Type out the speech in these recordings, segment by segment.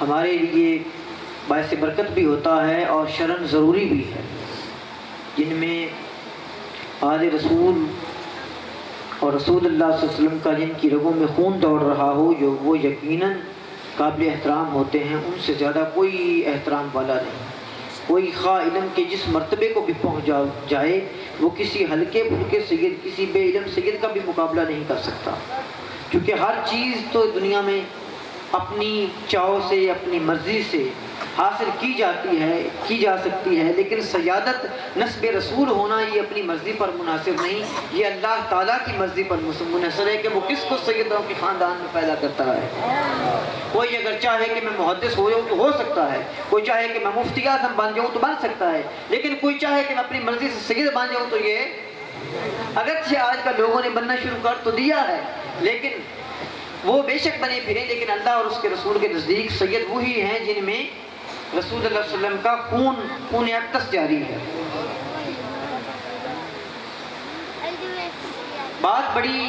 ہمارے لیے باعث برکت بھی ہوتا ہے اور شرعاً ضروری بھی ہے، جن میں آل رسول اور رسول اللہ صلی اللہ علیہ وسلم کا جن کی رگوں میں خون دوڑ رہا ہو، جو وہ یقیناً قابل احترام ہوتے ہیں، ان سے زیادہ کوئی احترام والا نہیں۔ کوئی خواہ علم کے جس مرتبے کو بھی پہنچ جائے، وہ کسی ہلکے پھلکے سید، کسی بے علم سید کا بھی مقابلہ نہیں کر سکتا، کیونکہ ہر چیز تو دنیا میں اپنی چاہوں سے، اپنی مرضی سے حاصل کی جا سکتی ہے، لیکن سیادت نسب رسول ہونا یہ اپنی مرضی پر منحصر نہیں، یہ اللہ تعالیٰ کی مرضی پر منحصر ہے کہ وہ کس کو سیدوں کے خاندان میں پیدا کرتا ہے۔ کوئی اگر چاہے کہ میں محدث ہو جاؤں تو ہو سکتا ہے، کوئی چاہے کہ میں مفتی اعظم بن جاؤں تو بن سکتا ہے، لیکن کوئی چاہے کہ میں اپنی مرضی سے سید بن جاؤں تو یہ اگرچہ آج کل لوگوں نے بننا شروع کر تو دیا ہے، لیکن وہ بے شک بنے پھرے، لیکن اللہ اور اس کے رسول کے نزدیک سید وہی ہیں جن میں رسول اللہ صلی اللہ علیہ وسلم کا خون اقدس جاری ہے۔ بات بڑی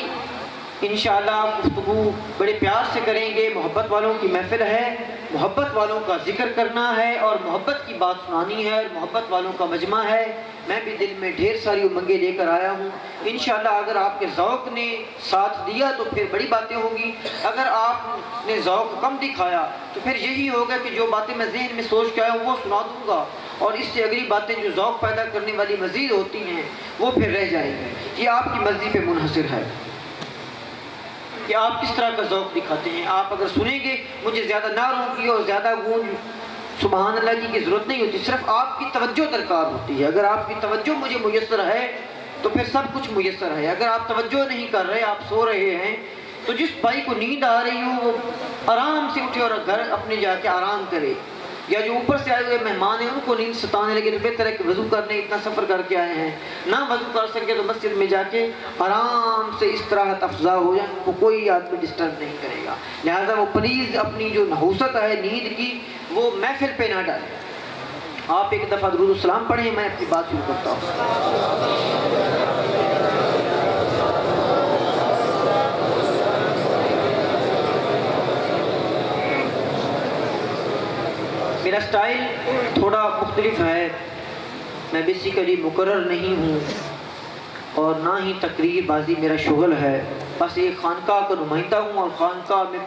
انشاءاللہ گفتگو بڑے پیار سے کریں گے، محبت والوں کی محفل ہے، محبت والوں کا ذکر کرنا ہے اور محبت کی بات سنانی ہے، اور محبت والوں کا مجمع ہے۔ میں بھی دل میں ڈھیر ساری امنگیں لے کر آیا ہوں، انشاءاللہ اگر آپ کے ذوق نے ساتھ دیا تو پھر بڑی باتیں ہوں گی، اگر آپ نے ذوق کم دکھایا تو پھر یہی ہوگا کہ جو باتیں میں ذہن میں سوچ کے آیا ہوں وہ سنا دوں گا، اور اس سے اگلی باتیں جو ذوق پیدا کرنے والی مزید ہوتی ہیں وہ پھر رہ جائیں گی۔ یہ آپ کی مرضی پہ منحصر ہے کہ آپ کس طرح کا ذوق دکھاتے ہیں۔ آپ اگر سنیں گے، مجھے زیادہ نعروں کی اور زیادہ گونج سبحان اللہ کی ضرورت نہیں ہوتی، صرف آپ کی توجہ درکار ہوتی ہے۔ اگر آپ کی توجہ مجھے میسر ہے تو پھر سب کچھ میسر ہے۔ اگر آپ توجہ نہیں کر رہے، آپ سو رہے ہیں، تو جس بھائی کو نیند آ رہی ہو وہ آرام سے اٹھے اور گھر اپنے جا کے آرام کرے، یا جو اوپر سے آئے ہوئے مہمان ہیں ان کو نیند ستانے لگے، تو بہتر ہے کہ وضو کرنے اتنا سفر کر کے آئے ہیں، نہ وضو کر سکے تو مسجد میں جا کے آرام سے استراحت افزا ہو جائیں، وہ کوئی آدمی ڈسٹرب نہیں کرے گا۔ لہٰذا وہ پلیز اپنی جو نحوست ہے نیند کی وہ محفل پہ نہ ڈالیں۔ آپ ایک دفعہ درود السلام پڑھیں، میں اپنی بات شروع کرتا ہوں۔ میرا سٹائل تھوڑا مختلف ہے، میں بیسیکلی مقرر نہیں ہوں اور نہ ہی تقریر بازی میرا شغل ہے، بس ایک خانقاہ کا نمائندہ ہوں، اور خانقاہ میں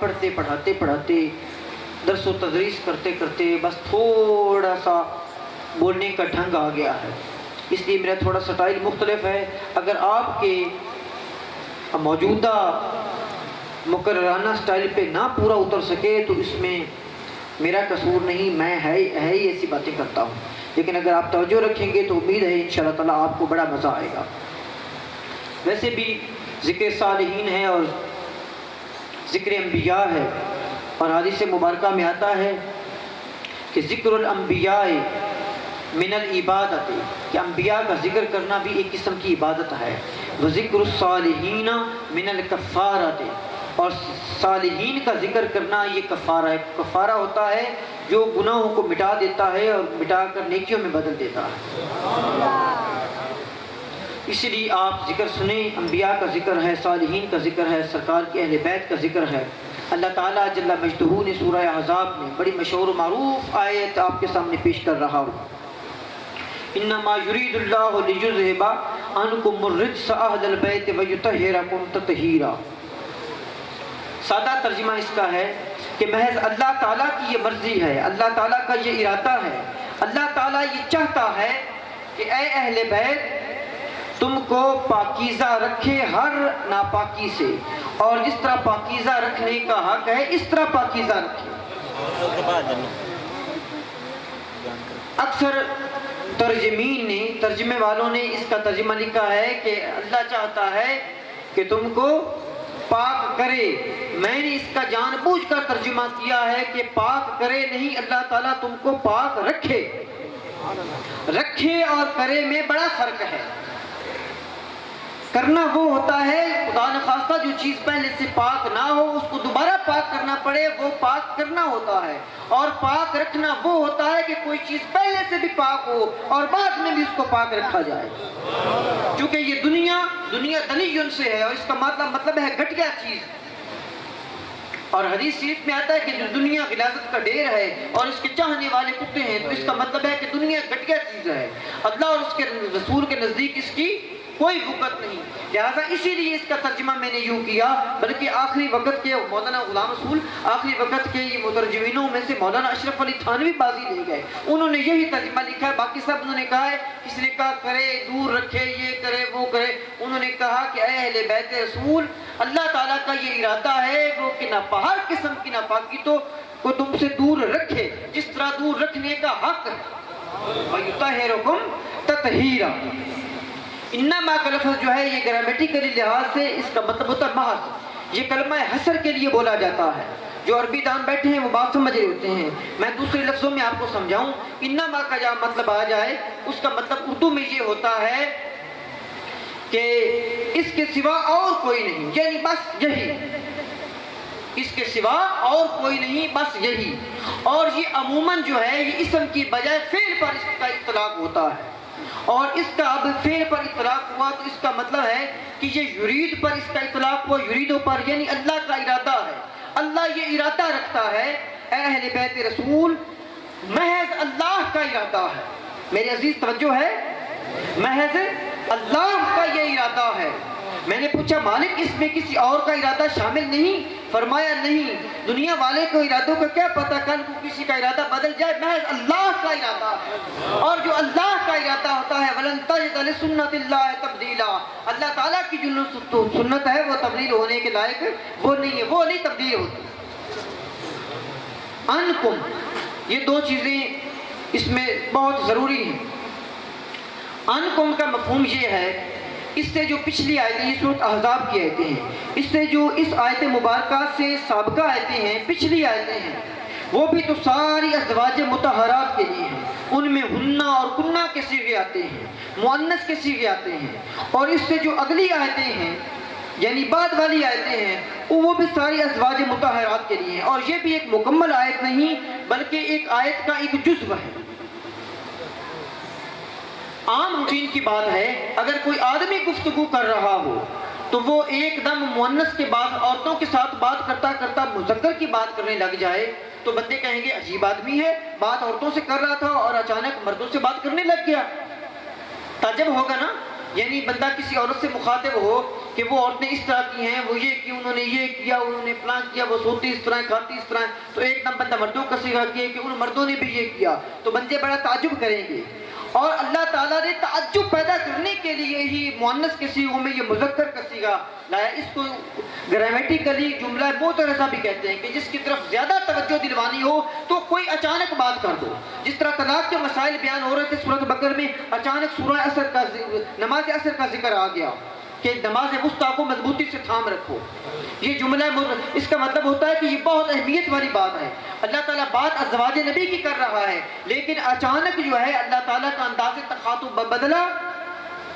پڑھاتے درس و تدریس کرتے بس تھوڑا سا بولنے کا ڈھنگ آ گیا ہے، اس لیے میرا تھوڑا سٹائل مختلف ہے۔ اگر آپ کے موجودہ مقررانہ سٹائل پہ نہ پورا اتر سکے تو اس میں میرا قصور نہیں، میں ہے ہی ایسی باتیں کرتا ہوں، لیکن اگر آپ توجہ رکھیں گے تو امید ہے انشاءاللہ تعالیٰ آپ کو بڑا مزہ آئے گا۔ ویسے بھی ذکر صالحین ہے اور ذکر انبیاء ہے، اور حدیث مبارکہ میں آتا ہے کہ ذکر الانبیاء من العبادت، کہ انبیاء کا ذکر کرنا بھی ایک قسم کی عبادت ہے، وذکر الصالحین من الکفارۃ، اور صالحین کا ذکر کرنا یہ کفارہ ہے۔ کفارہ ہوتا ہے جو گناہوں کو مٹا دیتا ہے اور مٹا کر نیکیوں میں بدل دیتا ہے۔ اس لیے آپ ذکر سنیں، انبیاء کا ذکر ہے، صالحین کا ذکر ہے، سرکار کے اہل بیت کا ذکر ہے۔ اللہ تعالیٰ جل مجدہ نے سورہ احزاب میں بڑی مشہور و معروف آیت آپ کے سامنے پیش کر رہا ہوں، انما یرید اللہ لیذھب عنکم الرجس اہل البیت ویطہرکم تطہیرا۔ سادہ ترجمہ اس کا ہے کہ محض اللہ تعالیٰ کی یہ مرضی ہے، اللہ تعالیٰ کا یہ ارادہ ہے، اللہ تعالیٰ یہ چاہتا ہے کہ اے اہل بیت تم کو پاکیزہ رکھے ہر ناپاکی سے، اور جس طرح پاکیزہ رکھنے کا حق ہے اس طرح پاکیزہ رکھے۔ اکثر ترجمے والوں نے اس کا ترجمہ لکھا ہے کہ اللہ چاہتا ہے کہ تم کو پاک کرے، میں نے اس کا جان بوجھ کر ترجمہ کیا ہے کہ پاک کرے نہیں، اللہ تعالیٰ تم کو پاک رکھے اور کرے میں بڑا فرق ہے۔ کرنا وہ ہوتا ہے خدا نخواستہ جو چیز پہلے سے پاک نہ ہو اس کو دوبارہ پاک کرنا پڑے، وہ پاک کرنا ہوتا ہے، اور پاک رکھنا وہ ہوتا ہے کہ کوئی چیز پہلے سے بھی پاک ہو اور بعد میں بھی اس کو پاک رکھا جائے۔ چونکہ یہ دنیا دنیون سے ہے، اور اس کا مطلب ہے گھٹیا چیز، اور حدیث شریف میں آتا ہے کہ جو دنیا غلاظت کا ڈیر ہے اور اس کے چاہنے والے کتے ہیں، تو اس کا مطلب ہے کہ دنیا گھٹیا چیز ہے، اللہ اور اس کے رسول کے نزدیک اس کی کوئی وقت نہیں۔ لہٰذا اسی لیے اس کا ترجمہ میں نے یوں کیا، بلکہ آخری وقت کے مولانا غلام رسول آخری وقت کے یہ مترجمینوں میں سے مولانا اشرف علی تھانوی بازی لے گئے، انہوں نے یہی ترجمہ لکھا ہے۔ باقی سب انہوں نے کہا ہے، کسی نے کہا کرے دور رکھے، یہ کرے وہ کرے، انہوں نے کہا کہ اے اہل بیت رسول، اللہ تعالیٰ کا یہ ارادہ ہے وہ کہ ہر قسم کی ناپاکی تو کو تم سے دور رکھے جس طرح دور رکھنے کا حق ہے۔ وَيُطَهِّرُكُمْ تَطْهِيرًا۔ انما کا لفظ جو ہے یہ گرامیٹیکلی لحاظ سے اس کا مطلب ہوتا ہے محض، یہ کلمہ حصر کے لیے بولا جاتا ہے۔ جو عربی دان بیٹھے ہیں وہ بات سمجھ رہے ہوتے ہیں، میں دوسرے لفظوں میں آپ کو سمجھاؤں۔ انما کا جہاں مطلب آ جائے اس کا مطلب اردو میں یہ ہوتا ہے کہ اس کے سوا اور کوئی نہیں، یعنی بس یہی، اس کے سوا اور کوئی نہیں، بس یہی۔ اور یہ عموماً جو ہے یہ اسم کی بجائے فعل پر اس کا اطلاق ہوتا ہے، اور اس کا اب فعل پر اطلاق ہوا تو اس کا مطلب ہے کہ یہ یرید پر اس کا اطلاق ہوا، یریدوں پر، یعنی اللہ کا ارادہ ہے، اللہ یہ ارادہ رکھتا ہے۔ اے اہل بیت رسول، محض اللہ کا ارادہ ہے، میرے عزیز توجہ ہے، محض اللہ کا یہ ارادہ ہے۔ میں نے پوچھا مالک اس میں کسی اور کا ارادہ شامل نہیں؟ فرمایا نہیں، دنیا والے کو ارادوں کا کیا پتہ، کل کو کسی کا ارادہ بدل جائے، محض اللہ کا ارادہ ہے۔ اور جو اللہ کا ارادہ ہوتا ہے وَلَن تَجِدَ لِسُنَّتِ اللَّهِ تَبْدِيلًا، اللہ تعالیٰ کی جو سنت ہے وہ تبدیل ہونے کے لائق وہ نہیں ہے، وہ نہیں تبدیل ہوتی۔ انکم، یہ دو چیزیں اس میں بہت ضروری ہیں۔ انکم کا مفہوم یہ ہے، اس سے جو پچھلی آیتیں، یہ سورۃ احزاب کی آیتیں ہیں، اس سے جو اس آیت مبارکہ سے سابقہ آیتیں ہیں، پچھلی آیتیں ہیں، وہ بھی تو ساری ازواج مطہرات کے لیے ہیں، ان میں ہنہ اور کنہ کے صیغے آتے ہیں، مؤنث کے صیغے آتے ہیں، اور اس سے جو اگلی آیتیں ہیں یعنی بعد والی آیتیں ہیں وہ بھی ساری ازواج مطہرات کے لیے ہیں، اور یہ بھی ایک مکمل آیت نہیں بلکہ ایک آیت کا ایک جزو ہے۔ عام روٹین کی بات ہے، اگر کوئی آدمی گفتگو کر رہا ہو تو وہ ایک دم مؤنث کے بعد عورتوں کے ساتھ بات کرتا کرتا مذکر کی بات کرنے لگ جائے تو بندے کہیں گے عجیب آدمی ہے، بات عورتوں سے کر رہا تھا اور اچانک مردوں سے بات کرنے لگ گیا۔ تعجب ہوگا نا، یعنی بندہ کسی عورت سے مخاطب ہو کہ وہ عورتیں اس طرح کی ہیں، وہ یہ کی، انہوں نے یہ کیا، انہوں نے فلاں کیا، وہ سوتی اس طرح کھاتی اس طرح، تو ایک دم بندہ مردوں کا صیغہ کیا کہ ان مردوں نے بھی یہ کیا، تو بندے بڑا تعجب کریں گے۔ اور اللہ تعالیٰ نے تعجب پیدا کرنے کے لیے ہی مؤنث کے صیغوں میں یہ مذکر کا صیغہ لایا۔ اس کو گرامیٹیکلی جملہ معترضہ بھی کہتے ہیں کہ جس کی طرف زیادہ توجہ دلوانی ہو تو کوئی اچانک بات کر دو، جس طرح طلاق کے مسائل بیان ہو رہے تھے سورۃ بقرہ میں، اچانک سورہ عصر کا نماز عصر کا ذکر آ گیا کہ نماز وسطیٰ کو مضبوطی سے تھام رکھو۔ یہ جملہ اس کا مطلب ہوتا ہے کہ یہ بہت اہمیت والی بات ہے، اللہ تعالیٰ بات ازواج نبی کی کر رہا ہے، لیکن اچانک جو ہے اللہ تعالیٰ کا انداز تخاطب بدلا،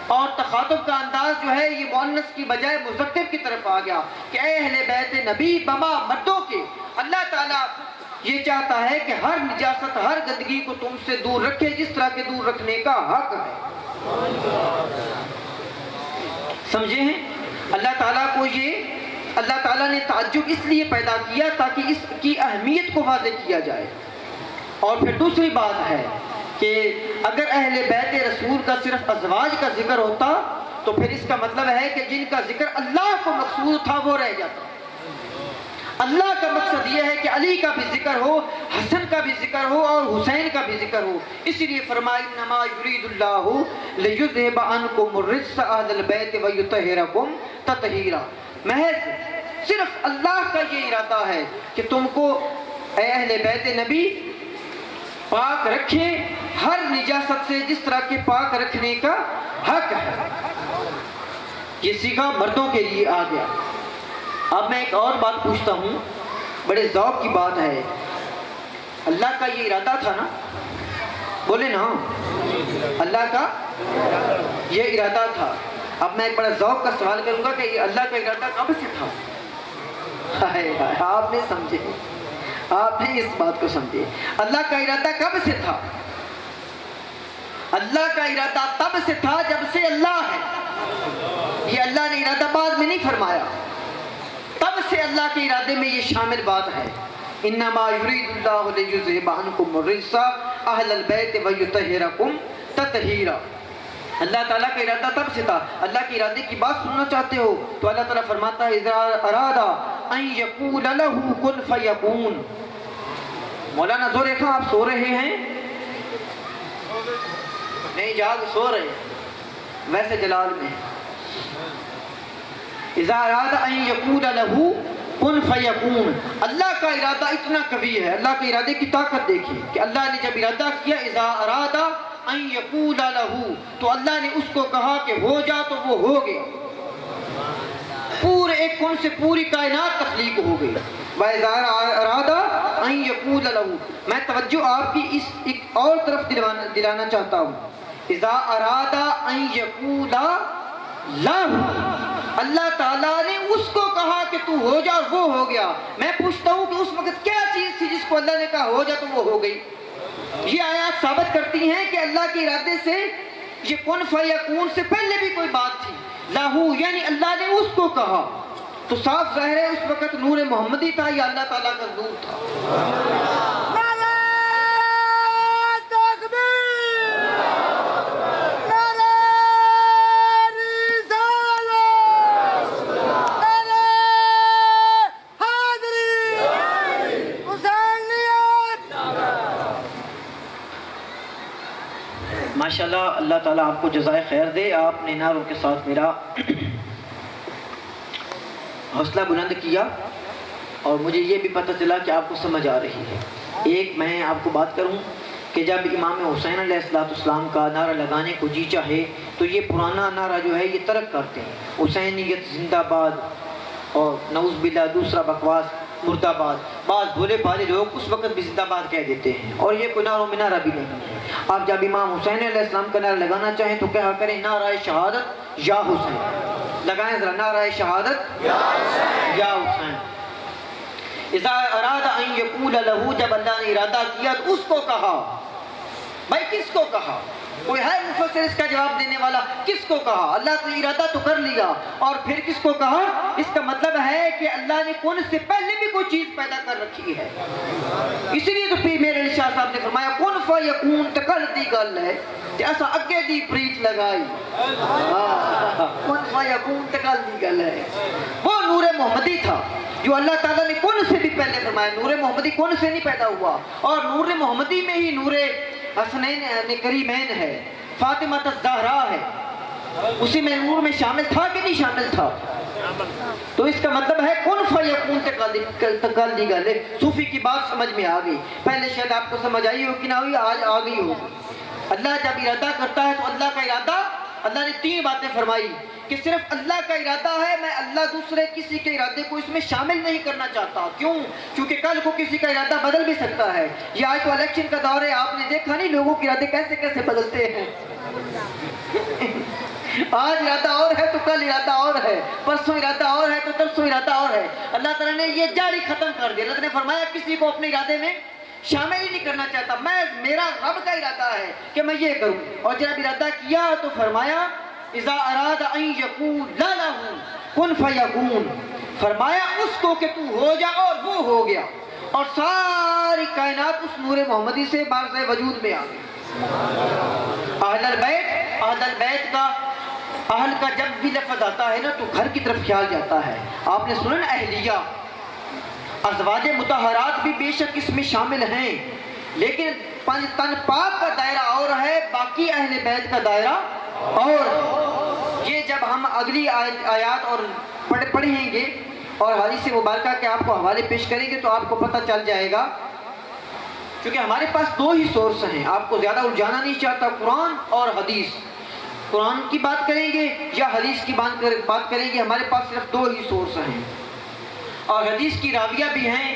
اور تخاطب کا انداز جو ہے یہ مؤنث کی بجائے مذکر کی طرف آ گیا کہ اے اہل بیت نبی بما مردوں کے، اللہ تعالیٰ یہ چاہتا ہے کہ ہر نجاست ہر گندگی کو تم سے دور رکھے جس طرح کے دور رکھنے کا حق ہے۔ سمجھے ہیں؟ اللہ تعالیٰ نے تعجب اس لیے پیدا کیا تاکہ اس کی اہمیت کو واضح کیا جائے۔ اور پھر دوسری بات ہے کہ اگر اہل بیت رسول کا صرف ازواج کا ذکر ہوتا تو پھر اس کا مطلب ہے کہ جن کا ذکر اللہ کو مقصود تھا وہ رہ جاتا۔ اللہ کا مقصد یہ ہے کہ علی کا بھی ذکر ہو، حسن کا بھی ذکر ہو اور حسین کا بھی ذکر ہو، اسی لیے فرمایا انما یرید اللہ لیذھب عنکم الرجس اہل البیت ویطہرکم تطہیرا۔ محض صرف اللہ کا یہ ارادہ ہے کہ تم کو اے اہل بیت نبی پاک رکھے ہر نجاست سے جس طرح کے پاک رکھنے کا حق ہے۔ یہ صیغہ مردوں کے لیے آ گیا۔ اب میں ایک اور بات پوچھتا ہوں، بڑے ذوق کی بات ہے، اللہ کا یہ ارادہ تھا نا، بولے نا، اللہ کا یہ ارادہ تھا۔ اب میں ایک بڑا ذوق کا سوال کروں گا کہ یہ اللہ کا ارادہ کب سے تھا؟ آپ نے سمجھے، آپ نے اس بات کو سمجھے، اللہ کا ارادہ کب سے تھا؟ اللہ کا ارادہ تب سے تھا جب سے اللہ ہے۔ یہ اللہ نے ارادہ بعد میں نہیں فرمایا، تب تب سے اللہ کے ارادے میں یہ شامل بات ہے. انما یرید اللہ لیذھب عنکم الرجس اہل البیت ویطہرکم تطہیرا. اللہ تعالیٰ کا ارادہ تب سے تھا. اللہ کے ارادے کی بات سننا چاہتے ہو تو اللہ تعالیٰ فرماتا ہے اذا اراد ان یقول له کن فیکون. مولانا زور خان آپ سو رہے ہیں؟ نہیں جاگ سو رہے ہیں. ویسے جلال میں اذا اراد ان یقول له کن فیکون. اللہ کا ارادہ اتنا قوی ہے. اللہ کے ارادے کی طاقت دیکھیے کہ اللہ نے جب ارادہ کیا اذا اراد ان یقول له تو اللہ نے اس کو کہا کہ ہو جا تو وہ ہو گیا. پورے ایک کن سے پوری کائنات تخلیق ہو گئی. وَإِذَا أَرَادَ أَن يَقُولَ لَهُ. میں توجہ آپ کی اس ایک اور طرف دلانا چاہتا ہوں. اذا اراد ان یقول له اللہ تعالیٰ نے اس کو کہا کہ تو ہو جا اور وہ ہو گیا. میں پوچھتا ہوں کہ اس وقت کیا چیز تھی جس کو اللہ نے کہا ہو جا تو وہ ہو گئی؟ یہ آیات ثابت کرتی ہیں کہ اللہ کے ارادے سے یہ کن فیکون سے پہلے بھی کوئی بات تھی. لاہو یعنی اللہ نے اس کو کہا تو صاف ظاہر ہے اس وقت نور محمدی تھا یا اللہ تعالیٰ کا نور تھا. ماشاءاللہ اللہ تعالیٰ آپ کو جزائے خیر دے. آپ نے نعروں کے ساتھ میرا حوصلہ بلند کیا اور مجھے یہ بھی پتہ چلا کہ آپ کو سمجھ آ رہی ہے. ایک میں آپ کو بات کروں کہ جب امام حسین علیہ السلام کا نعرہ لگانے کو جی چاہے تو یہ پرانا نعرہ جو ہے یہ ترک کرتے ہیں. حسینیت زندہ باد اور نعوذ باللہ دوسرا بکواس مرد آباد. بعض بھولے بھالے لوگ اس وقت بھی زندہ باد کہہ دیتے ہیں اور یہ کوئی نعروں میں نعرہ بھی نہیں ہے. آپ جب امام حسین علیہ السلام کا نعرہ لگانا چاہیں تو کیا کریں؟ نعرہ شہادت یا حسین. لگائیں ذرا نعرہ شہادت یا حسین. اذا اراد ان یقول له جب اللہ نے ارادہ کیا تو اس کو کہا. بھائی کس کو کہا؟ کوئی ہے مفسر اس کا جواب دینے والا؟ کس کو کہا؟ اللہ نے ارادہ تو کر لیا اور پھر کس کو کہا؟ اس کا مطلب ہے کہ اللہ نے کون سے پہلے بھی کوئی چیز پیدا کر رکھی ہے. اسی لیے تو پیر میرے علی شاہ صاحب نے فرمایا کن فیکون تکل دی گل ہے جیسا اگے دی پریت لگائی. کن فیکون تکل دی گل ہے. وہ نور محمدی تھا جو اللہ تعالیٰ نے کون سے بھی پہلے فرمایا. نور محمدی کون سے نہیں پیدا ہوا اور نور محمدی میں ہی نور حسنین کریمین ہے. فاطمہ الزہرا ہے. اسی میں نور میں شامل تھا کہ نہیں شامل تھا؟ تو اس کا مطلب ہے کن فیکون تکل دی گل ہے. صوفی کی بات سمجھ میں آ گئی. پہلے شاید آپ کو سمجھ آئی ہو کہ نہ ہوئی, آج آ گئی ہو. اللہ جب ارادہ کرتا ہے تو اللہ کا ارادہ, اللہ نے تین باتیں فرمائی کہ صرف اللہ کا ارادہ ہے. میں اللہ دوسرے کسی کے ارادے کو اس میں شامل نہیں کرنا چاہتا. کیوں؟ کیونکہ کل کو کسی کا ارادہ بدل بھی سکتا ہے. یہ آج تو الیکشن کا دور ہے, آپ نے دیکھا نہیں لوگوں کے ارادے کیسے کیسے بدلتے ہیں. آج ارادہ اور ہے تو کل ارادہ اور ہے, پرسوں ارادہ اور ہے تو ترسوں ارادہ اور ہے. اللہ تعالیٰ نے یہ جاری ختم کر دیا. اللہ نے فرمایا کسی کو اپنے ارادے میں شامل ہی نہیں کرنا چاہتا. میرا رب کا ارادہ ہے کہ میں یہ کروں. اور جب ارادہ کیا تو فرمایا اذا اراد ان یقول له کن فیکون. فرمایا اس کو کہ تو ہو جا اور وہ ہو گیا. اور ساری کائنات اس نور محمدی سے باعث وجود میں آ گئی. اہل البیت کا اہل کا جب بھی لفظ آتا ہے نا تو گھر کی طرف خیال جاتا ہے. آپ نے سنا نا اہلیہ, ازواج مطہرات بھی بے شک اس میں شامل ہیں لیکن تن پاک کا دائرہ اور ہے, باقی اہل بیت کا دائرہ اور. یہ جب ہم اگلی آیات اور پڑھیں گے اور حدیث مبارکہ کے آپ کو حوالے پیش کریں گے تو آپ کو پتہ چل جائے گا. کیونکہ ہمارے پاس دو ہی سورس ہیں, آپ کو زیادہ الجھانا نہیں چاہتا. قرآن اور حدیث. قرآن کی بات کریں گے یا حدیث کی بات کریں گے, ہمارے پاس صرف دو ہی سورس ہیں. اور حدیث کی راویہ بھی ہیں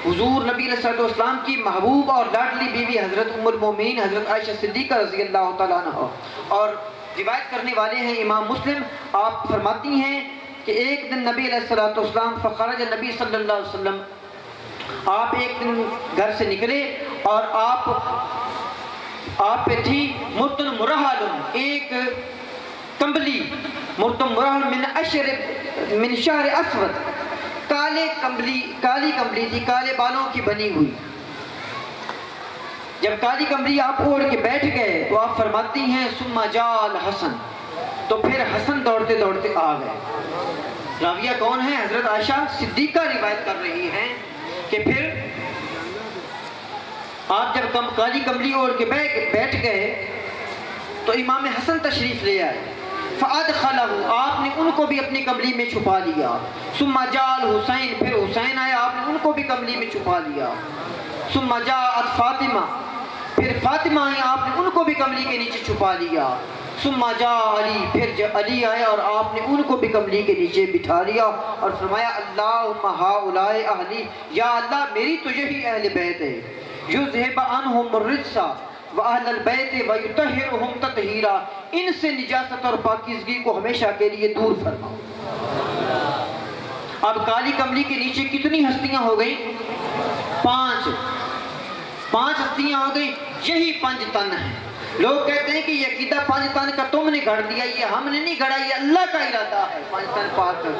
حضور نبی علیہ الصلوۃ والسلام کی محبوب اور لاڈلی بیوی حضرت ام المومنین حضرت عائشہ صدیقہ رضی اللہ تعالیٰ عنہ. اور روایت کرنے والے ہیں امام مسلم. آپ فرماتی ہیں کہ ایک دن نبی علیہ الصلوۃ والسلام فخرج نبی صلی اللہ علیہ وسلم, آپ ایک دن گھر سے نکلے اور آپ پہ تھی مرتن مرحل, ایک کمبلی, مرتن مرحل من شہر اسود, کالی کمبلی تھی، کالے بالوں کی بنی ہوئی۔ جب کالی کمبلی آپ اوڑھ کے بیٹھ گئے تو آپ فرماتی ہیں ثم جاء الحسن، تو پھر حسن دوڑتے دوڑتے آ گئے۔ راویہ کون ہے؟ حضرت عائشہ صدیقہ روایت کر رہی ہیں کہ پھر آپ جب کالی کمبلی اوڑھ کے بیٹھ گئے تو امام حسن تشریف لے آئے، فَأَدْخَلَهُ، آپ نے ان کو بھی اپنی کمبلی میں چھپا لیا۔ ثم جاء الحسین، پھر حسین آئے، آپ نے ان کو بھی کمبلی میں چھپا لیا۔ ثم جاءت فاطمہ، پھر فاطمہ آئے، آپ نے ان کو بھی کمبلی کے نیچے چھپا لیا۔ ثم جاء علی، پھر علی آئے اور آپ نے ان کو بھی کمبلی کے نیچے بٹھا لیا اور فرمایا اللہم ہؤلاء اہلی، یا اللہ میری تو یہی اہل بیت ہے، یذہب عنہم الرجس وَأَهْلَ الْبَيْتِ وَيُطَهِّرُهُمْ تَطْهِيرًا، ان سے نجاست اور پاکیزگی کو ہمیشہ کے لیے دور فرماؤ۔ اب کالی کمبلی کے نیچے کتنی ہستیاں ہو گئیں؟ 5 ہستیاں ہو گئیں، یہی 5 تن ہیں۔ لوگ کہتے ہیں کہ یہ عقیدہ 5 تن کا تم نے گھڑ دیا، یہ ہم نے نہیں گھڑا، یہ اللہ کا ارادہ ہے 5 تن پاک کر۔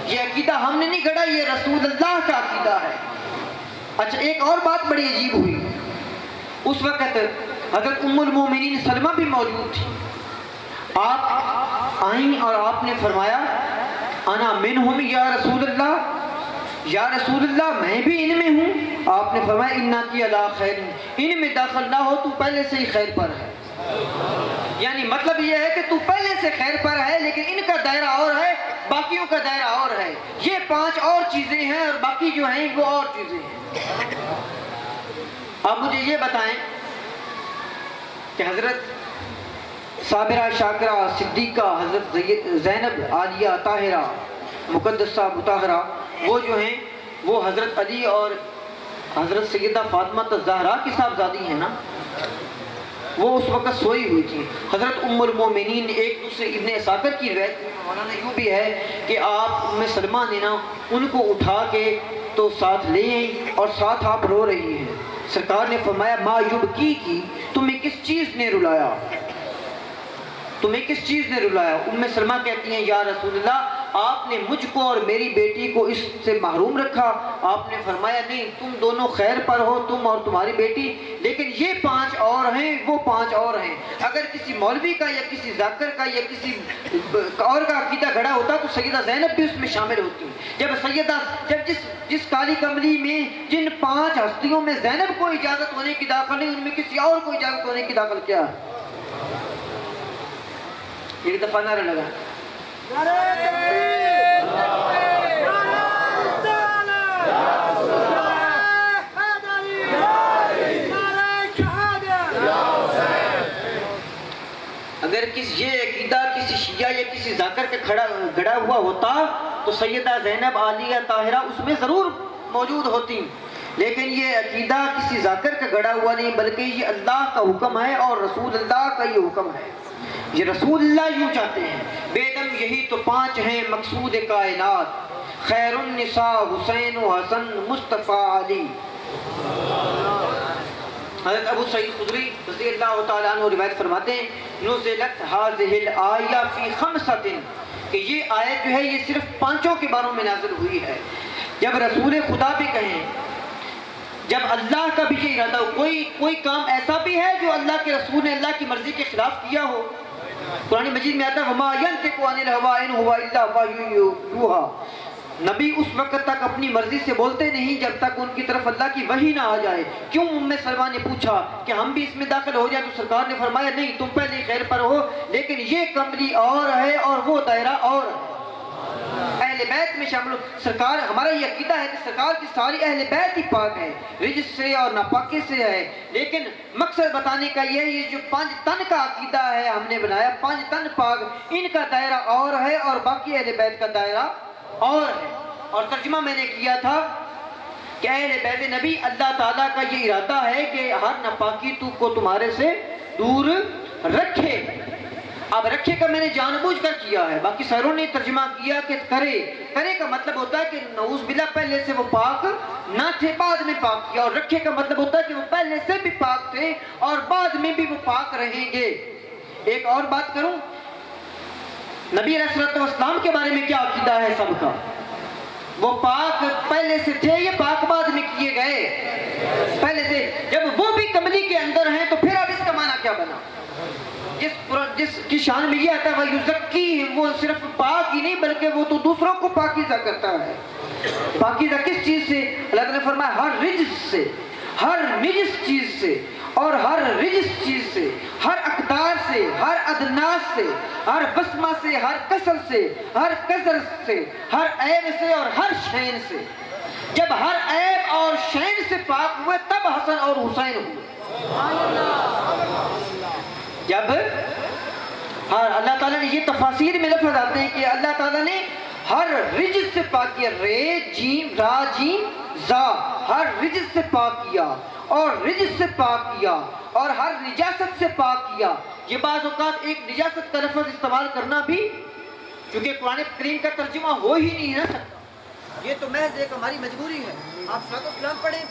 یہ عقیدہ ہم نے نہیں گھڑا، یہ رسول اللہ کا عقیدہ ہے۔ اچھا ایک اور بات بڑی عجیب ہوئی، اس وقت حضرت ام المومنین سلمہ بھی موجود تھی۔ آپ آئیں اور آپ نے فرمایا انا منہم یا رسول اللہ، یا رسول اللہ میں بھی ان میں ہوں۔ آپ نے فرمایا انا کی علی خیر، ان میں داخل نہ ہو، تو پہلے سے ہی خیر پر ہے۔ یعنی مطلب یہ ہے کہ تو پہلے سے خیر پر ہے، لیکن ان کا دائرہ اور ہے، باقیوں کا دائرہ اور ہے۔ یہ 5 اور چیزیں ہیں اور باقی جو ہیں وہ اور چیزیں ہیں۔ آپ مجھے یہ بتائیں کہ حضرت صابرہ شاکرہ صدیقہ، حضرت زینب عالیہ طاہرہ مقدسہ مطہرہ، وہ جو ہیں وہ حضرت علی اور حضرت سیدہ فاطمہ الزہرا کی صاحبزادی ہیں نا، وہ اس وقت سوئی ہوئی تھی۔ حضرت ام المومنین ایک دوسرے ابن اساکر کی روایت مولانا یوں بھی ہے کہ آپ ام سلمہ نے نا ان کو اٹھا کے تو ساتھ لے آئیں اور ساتھ آپ رو رہی ہیں۔ سرکار نے فرمایا ما یبکی کی، تمہیں کس چیز نے رلایا، تمہیں کس چیز نے رلایا؟ ام سلمہ کہتی ہیں یا رسول اللہ آپ نے مجھ کو اور میری بیٹی کو اس سے محروم رکھا۔ آپ نے فرمایا نہیں، تم دونوں خیر پر ہو، تم اور تمہاری بیٹی، لیکن یہ 5 اور ہیں، وہ 5 اور ہیں۔ اگر کسی مولوی کا یا کسی ذاکر کا یا کسی اور کا عقیدہ گھڑا ہوتا تو سیدہ زینب بھی اس میں شامل ہوتی۔ جب جس کالی کملی میں جن 5 ہستیوں میں زینب کو اجازت ہونے کی داخل نہیں، ان میں کسی اور کو اجازت ہونے کی داخل کیا ہے؟ ایک دفعہ نعرہ لگا اگر یہ عقیدہ کسی شیعہ یا کسی ذاکر کے گھڑا ہوا ہوتا تو سیدہ زینب عالیہ طاہرہ اس میں ضرور موجود ہوتی، لیکن یہ عقیدہ کسی ذاکر کا گھڑا ہوا نہیں، بلکہ یہ اللہ کا حکم ہے اور رسول اللہ کا یہ حکم ہے۔ یہ رسول اللہ یوں چاہتے ہیں، بیدم یہی تو 5 ہیں مقصود کائنات، خیر النساء حسین و حسن مصطفیٰ علی۔ حضرت ابو سعید خدری رضی اللہ تعالیٰ عنہ روایت فرماتے ہیں نزلت هذه الآیہ فی 5، کہ یہ آیت جو ہے یہ صرف 5 کے باروں میں نازل ہوئی ہے۔ جب رسول خدا بھی کہیں، جب اللہ کا بھی یہ ارادہ ہو، کوئی کام ایسا بھی ہے جو اللہ کے رسول نے اللہ کی مرضی کے خلاف کیا ہو؟ قرآن مجید میں آتا ہے وما ينطق عن الهوى ان هو الا وحی یوحی، نبی اس وقت تک اپنی مرضی سے بولتے نہیں جب تک ان کی طرف اللہ کی وحی نہ آ جائے۔ کیوں ام سلمہ نے پوچھا کہ ہم بھی اس میں داخل ہو جائیں، تو سرکار نے فرمایا نہیں، تم پہلے خیر پر ہو، لیکن یہ کمبلی اور ہے اور وہ دائرہ اور ہے، اہل بیت میں شامل ہو۔ سرکار ہمارا یہ عقیدہ ہے کہ سرکار کی ساری اہل بیت ہی پاک ہے، رجس سے اور ناپاکی سے ہے، لیکن مقصد بتانے کا یہ جو 5 تن کا عقیدہ ہے ہم نے بنایا، 5 تن پاک، ان کا دائرہ اور ہے اور باقی اہل بیت کا دائرہ اور ہے۔ اور ترجمہ میں نے کیا تھا کہ اہل بیت نبی اللہ تعالیٰ کا یہ ارادہ ہے کہ ہر ناپاکی کو تمہارے سے دور رکھے۔ اب رکھے کا میں نے جان بوجھ کر کیا ہے، باقی سائروں نے ترجمہ کیا کہ کرے کا مطلب ہوتا ہے کہ نعوذ باللہ پہلے سے وہ پاک نہ تھے، بعد میں پاک کیا، اور رکھے کا مطلب ہوتا ہے کہ وہ پہلے سے بھی پاک تھے اور بعد میں بھی وہ پاک رہیں گے۔ ایک اور بات کروں، نبی علیہ الصلوۃ والسلام کے بارے میں کیا عقیدہ ہے سب کا؟ وہ پاک پہلے سے تھے، یہ پاک بعد میں کیے گئے پہلے سے؟ جب وہ بھی کملی کے اندر ہیں تو پھر اب اس کا معنی کیا بنا؟ جس کی شان میں یہ آتا ہے وَيُزَكِّيهِمْ، وہ صرف پاک ہی نہیں بلکہ وہ تو دوسروں کو پاکیزہ کرتا ہے۔ پاکیزہ کس چیز سے؟ اللہ تعالیٰ نے فرمایا ہر رجس سے، ہر نجس چیز سے، اور ہر رجس چیز سے، ہر اقدار سے، ہر ادناس سے، ہر بسمہ سے، ہر کسل سے، ہر کسر سے، ہر عیب سے اور ہر شین سے۔ جب ہر عیب اور شین سے پاک ہوئے تب حسن اور حسین ہوئے۔ جب اللہ تعالیٰ نے یہ تفاسیر میں لفظ آتے ہیں کہ اللہ تعالیٰ نے ہر رجس سے پاک کیا، رے جیم را جیم زا، ہر رجس سے پاک کیا اور رجس سے پاک کیا اور ہر نجاست سے پاک کیا۔ یہ بعض اوقات ایک نجاست کا لفظ استعمال کرنا بھی، چونکہ قرآن کریم کا ترجمہ ہو ہی نہیں نہ سکتا، یہ تو محض ایک ہماری مجبوری ہے۔ آپ صلاۃ و سلام پڑھیں